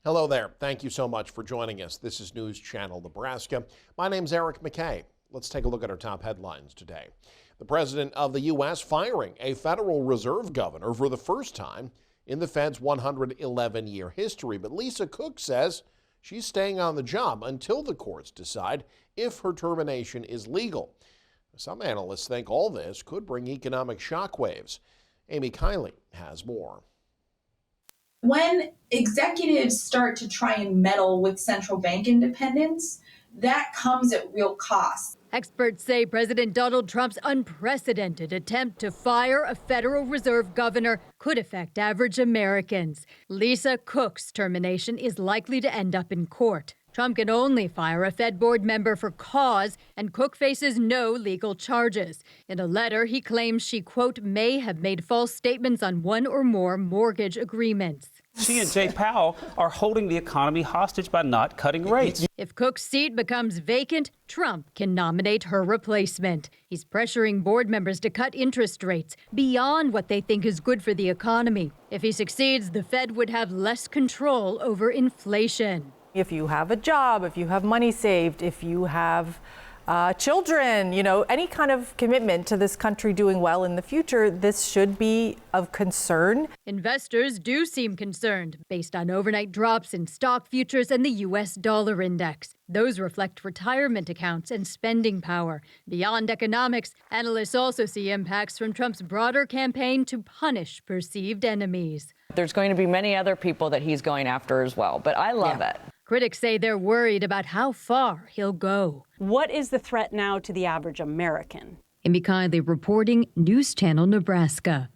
Hello there. Thank you so much for joining us. This is News Channel Nebraska. My name's Eric McKay. Let's take a look at our top headlines today. The President of the U.S. firing a Federal Reserve governor for the first time in the Fed's 111-year history. But Lisa Cook says she's staying on the job until the courts decide if her termination is legal. Some analysts think all this could bring economic shockwaves. Amy Kiley has more. When executives start to try and meddle with central bank independence, that comes at real cost. Experts say President Donald Trump's unprecedented attempt to fire a Federal Reserve governor could affect average Americans. Lisa Cook's termination is likely to end up in court. Trump can only fire a Fed board member for cause, and Cook faces no legal charges. In a letter, he claims she, quote, may have made false statements on one or more mortgage agreements. She and Jay Powell are holding the economy hostage by not cutting rates. If Cook's seat becomes vacant, Trump can nominate her replacement. He's pressuring board members to cut interest rates beyond what they think is good for the economy. If he succeeds, the Fed would have less control over inflation. If you have a job, if you have money saved, if you have children, any kind of commitment to this country doing well in the future, this should be of concern. Investors do seem concerned based on overnight drops in stock futures and the U.S. dollar index. Those reflect retirement accounts and spending power. Beyond economics, analysts also see impacts from Trump's broader campaign to punish perceived enemies. There's going to be many other people that he's going after as well, but I love it. Critics say they're worried about how far he'll go. What is the threat now to the average American? Amy Kiley reporting, News Channel Nebraska.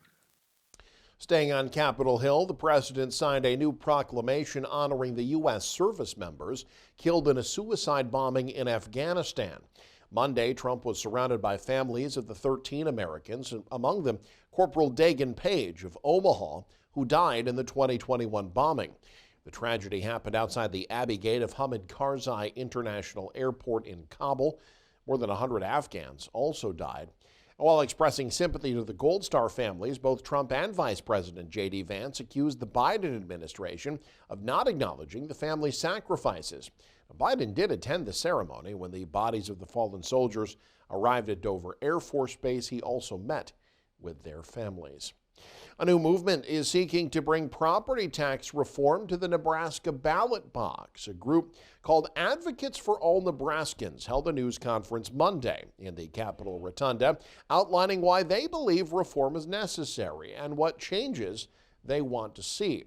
Staying on Capitol Hill, the president signed a new proclamation honoring the U.S. service members killed in a suicide bombing in Afghanistan. Monday, Trump was surrounded by families of the 13 Americans, among them Corporal Dagan Page of Omaha, who died in the 2021 bombing. The tragedy happened outside the Abbey Gate of Hamid Karzai International Airport in Kabul. More than 100 Afghans also died. While expressing sympathy to the Gold Star families, both Trump and Vice President J.D. Vance accused the Biden administration of not acknowledging the family's sacrifices. Biden did attend the ceremony. When the bodies of the fallen soldiers arrived at Dover Air Force Base, he also met with their families. A new movement is seeking to bring property tax reform to the Nebraska ballot box. A group called Advocates for All Nebraskans held a news conference Monday in the Capitol Rotunda, outlining why they believe reform is necessary and what changes they want to see.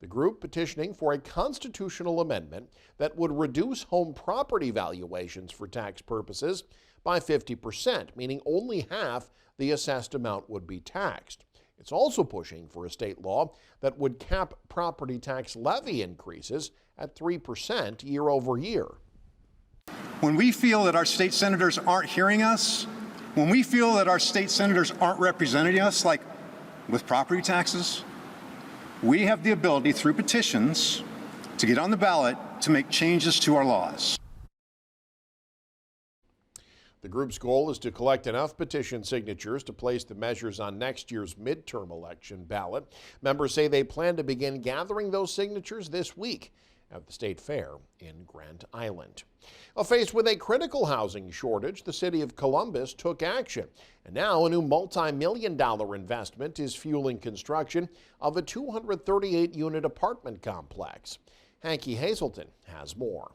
The group petitioning for a constitutional amendment that would reduce home property valuations for tax purposes by 50%, meaning only half the assessed amount would be taxed. It's also pushing for a state law that would cap property tax levy increases at 3% year over year. When we feel that our state senators aren't hearing us, when we feel that our state senators aren't representing us, like with property taxes, we have the ability through petitions to get on the ballot to make changes to our laws. The group's goal is to collect enough petition signatures to place the measures on next year's midterm election ballot. Members say they plan to begin gathering those signatures this week at the State Fair in Grand Island. Faced with a critical housing shortage, the city of Columbus took action. And now a new multi-million-dollar investment is fueling construction of a 238-unit apartment complex. Hanky Hazelton has more.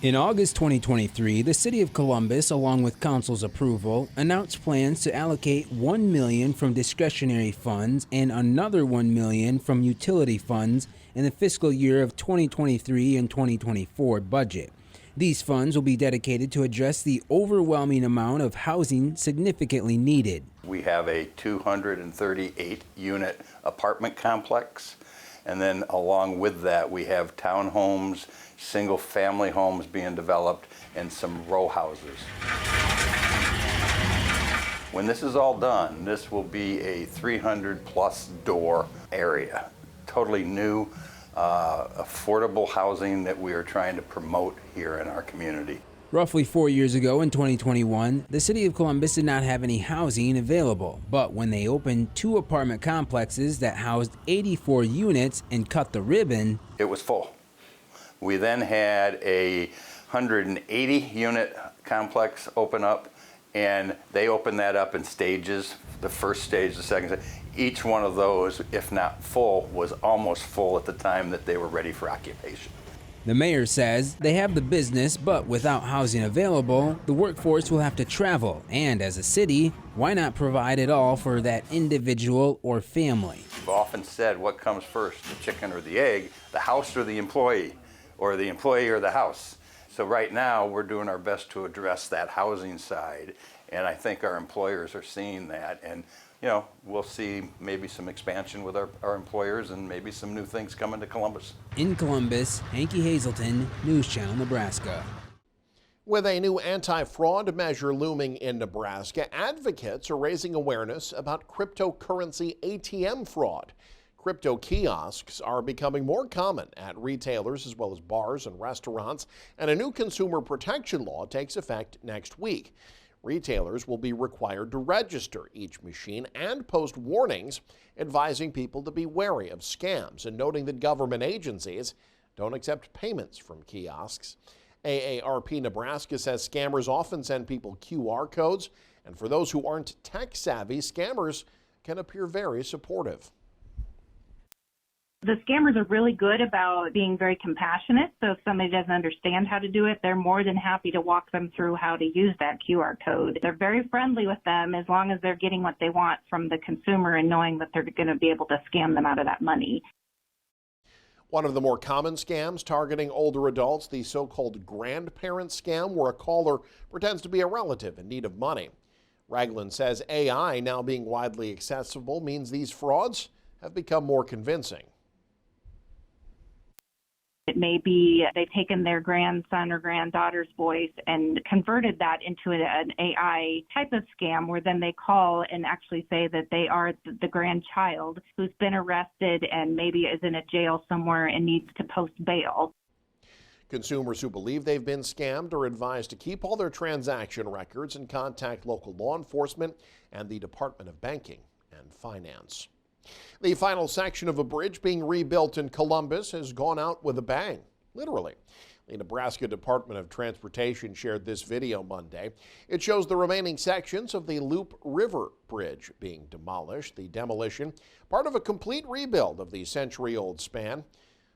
In August 2023, the City of Columbus, along with Council's approval, announced plans to allocate $1 million from discretionary funds and another $1 million from utility funds in the fiscal year of 2023 and 2024 budget. These funds will be dedicated to address the overwhelming amount of housing significantly needed. We have a 238-unit apartment complex, and then along with that we have townhomes, single-family homes being developed, and some row houses. When this is all done, this will be a 300-plus door area. Totally new, affordable housing that we are trying to promote here in our community. Roughly 4 years ago in 2021, the city of Columbus did not have any housing available, but when they opened 2 apartment complexes that housed 84 units and cut the ribbon, it was full. We then had a 180 unit complex open up, and they opened that up in stages. The first stage, the second stage. Each one of those, if not full, was almost full at the time that they were ready for occupation. the mayor says they have the business, but without housing available, the workforce will have to travel. And as a city, why not provide it all for that individual or family? We've often said, what comes first, the chicken or the egg, the house or the employee or the house? So right now, we're doing our best to address that housing side, and I think our employers are seeing that. And you know, we'll see maybe some expansion with our employers and maybe some new things coming to Columbus. In Columbus, Hanky Hazelton, News Channel, Nebraska. With a new anti-fraud measure looming in Nebraska, advocates are raising awareness about cryptocurrency ATM fraud. Crypto kiosks are becoming more common at retailers as well as bars and restaurants, and a new consumer protection law takes effect next week. Retailers will be required to register each machine and post warnings advising people to be wary of scams and noting that government agencies don't accept payments from kiosks. AARP Nebraska says scammers often send people QR codes, and for those who aren't tech savvy, scammers can appear very supportive. The scammers are really good about being very compassionate, so if somebody doesn't understand how to do it, they're more than happy to walk them through how to use that QR code. They're very friendly with them as long as they're getting what they want from the consumer and knowing that they're going to be able to scam them out of that money. One of the more common scams targeting older adults, the so-called grandparent scam, where a caller pretends to be a relative in need of money. Ragland says AI now being widely accessible means these frauds have become more convincing. It may be they've taken their grandson or granddaughter's voice and converted that into an AI type of scam where then they call and actually say that they are the grandchild who's been arrested and maybe is in a jail somewhere and needs to post bail. Consumers who believe they've been scammed are advised to keep all their transaction records and contact local law enforcement and the Department of Banking and Finance. The final section of a bridge being rebuilt in Columbus has gone out with a bang, literally. The Nebraska Department of Transportation shared this video Monday. It shows the remaining sections of the Loop River Bridge being demolished. The demolition, part of a complete rebuild of the century-old span.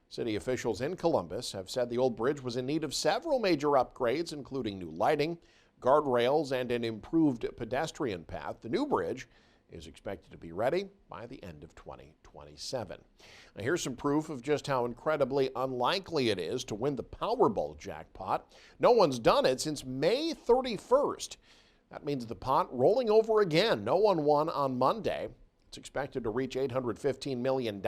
City officials in Columbus have said the old bridge was in need of several major upgrades, including new lighting, guardrails, and an improved pedestrian path. The new bridge is expected to be ready by the end of 2027. Now here's some proof of just how incredibly unlikely it is to win the Powerball jackpot. No one's done it since May 31st. That means the pot rolling over again. No one won on Monday. It's expected to reach $815 million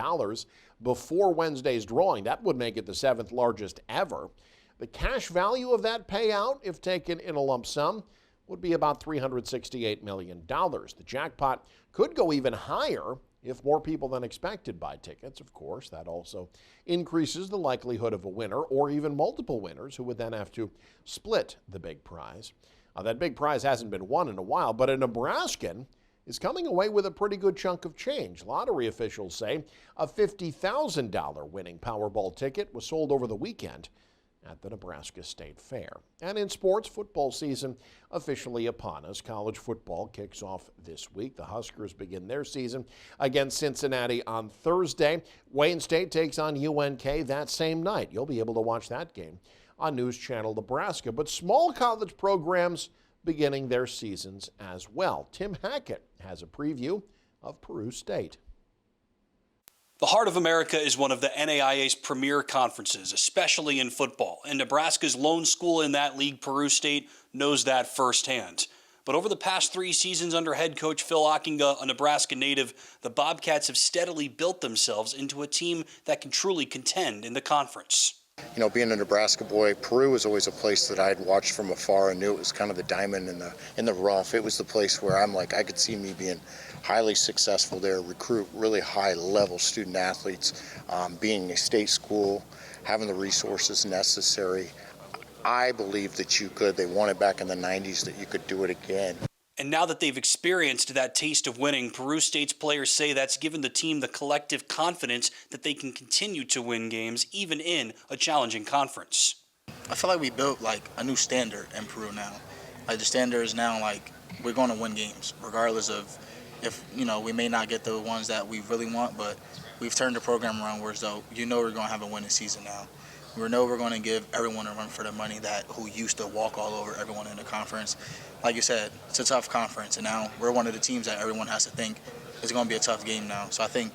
before Wednesday's drawing. That would make it the 7th largest ever. The cash value of that payout, if taken in a lump sum, would be about $368 million. The jackpot could go even higher if more people than expected buy tickets. Of course, that also increases the likelihood of a winner or even multiple winners who would then have to split the big prize. That big prize hasn't been won in a while, but a Nebraskan is coming away with a pretty good chunk of change. Lottery officials say a $50,000 winning Powerball ticket was sold over the weekend at the Nebraska State Fair. And in sports, football season officially upon us. College football kicks off this week. The Huskers begin their season against Cincinnati on Thursday. Wayne State takes on UNK that same night. You'll be able to watch that game on News Channel Nebraska. But small college programs beginning their seasons as well. Tim Hackett has a preview of Peru State. The Heart of America is one of the NAIA's premier conferences, especially in football, and Nebraska's lone school in that league, Peru State, knows that firsthand. But over the past 3 seasons under head coach Phil Ockinga, a Nebraska native, the Bobcats have steadily built themselves into a team that can truly contend in the conference. You know, being a Nebraska boy, Peru was always a place that I had watched from afar and knew it was kind of the diamond in the rough. It was the place where I'm like, I could see me being highly successful there, recruit really high-level student athletes, being a state school, having the resources necessary. I believe that you could. They won it back in the 90s, that you could do it again. And now that they've experienced that taste of winning, Peru State's players say that's given the team the collective confidence that they can continue to win games even in a challenging conference. I feel like we built like a new standard in Peru now. Like the standard is now like we're going to win games regardless of if, we may not get the ones that we really want, but we've turned the program around where though we're going to have a winning season now. We know we're going to give everyone a run for their money who used to walk all over everyone in the conference. Like you said, it's a tough conference, and now we're one of the teams that everyone has to think is going to be a tough game now. So I think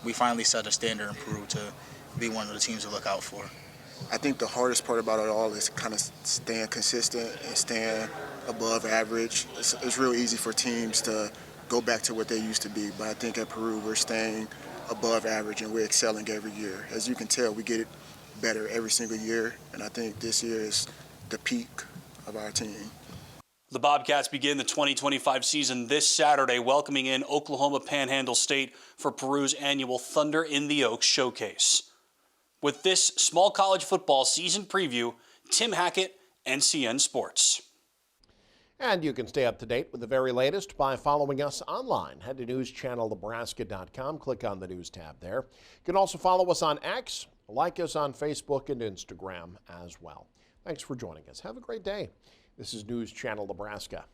we finally set a standard in Peru to be one of the teams to look out for. I think the hardest part about it all is kind of staying consistent and staying above average. It's real easy for teams to go back to what they used to be, but I think at Peru we're staying above average and we're excelling every year. As you can tell, we get it better every single year, and I think this year is the peak of our team. The Bobcats begin the 2025 season this Saturday, welcoming in Oklahoma Panhandle State for Peru's annual Thunder in the Oaks showcase. With this small college football season preview, Tim Hackett, NCN Sports. And you can stay up to date with the very latest by following us online. Head to newschannelnebraska.com, click on the News tab there. You can also follow us on X, like us on Facebook and Instagram as well. Thanks for joining us. Have a great day. This is News Channel Nebraska.